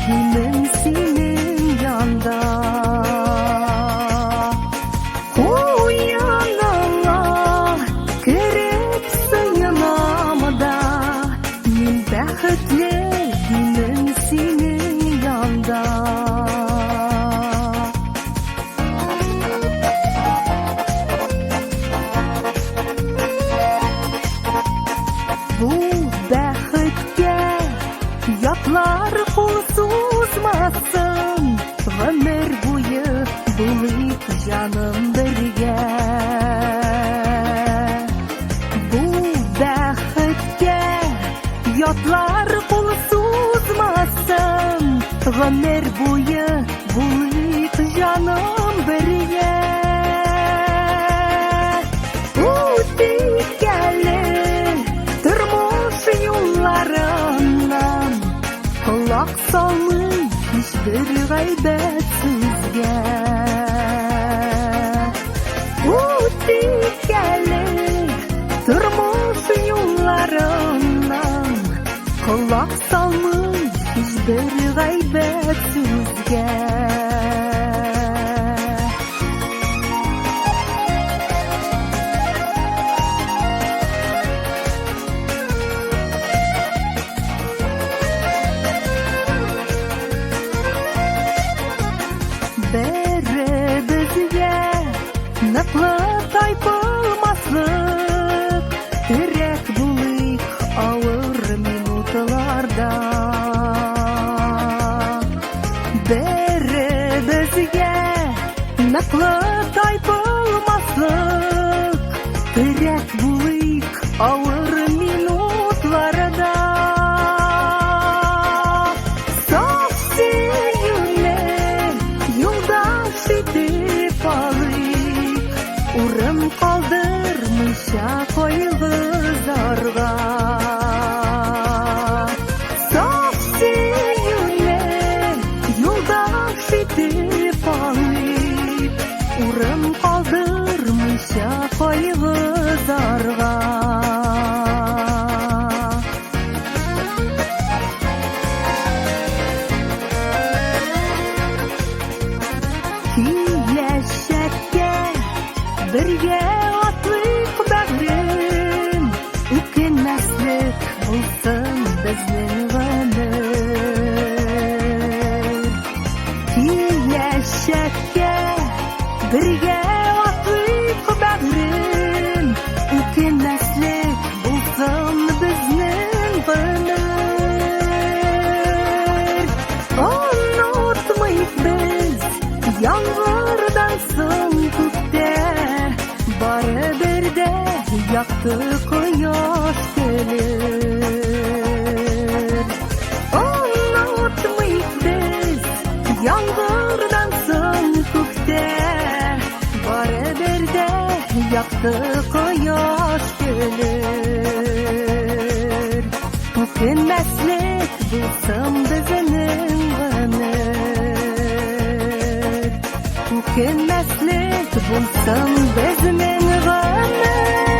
günün senin yanda. O yanına kirip sığınamada, men baxtli günün senin yanda. Bu baxtga yotlar qo'l suzmasin, ömür bo'yi bo'laylik jonim birga. Bu baxtga yotlar qo'l suzmasin, ömür bo'yi bo'laylik jonim birga. Kulak salmay hiçbir g'aybet sizga. O'tgani turmush yo'llaridan, kulak salmay hiçbir g'aybet sizga. Beri bizga naqli taypilmaslik, kerak bo'lik og'ir minutlarda. Beri bizga naqli taypilmaslik, kerak bo'lik og'ir minutlarda. Urim qoldirmisha qo'yg'i zorga. Sof sevgini yo'ldosh etib olib, urim qoldirmisha qo'yg'i zorga. Birga otlik bag'rim, o'kinmaslik bo'lsin bizning g'amir. Yashashga birga otlik bag'rim, o'kinmaslik bo'lsin bizning g'amir. Unutmaylik biz yomg'irdan so'ng baribir de yaktı quyosh kelir. Unutmaylik biz yomg'irdan so'ng ko'kda, baribir de yaktı quyosh kelir. O'kinmaslik bo'lsin bizning g'amir, o'kinmaslik bo'lsin bizning g'amir.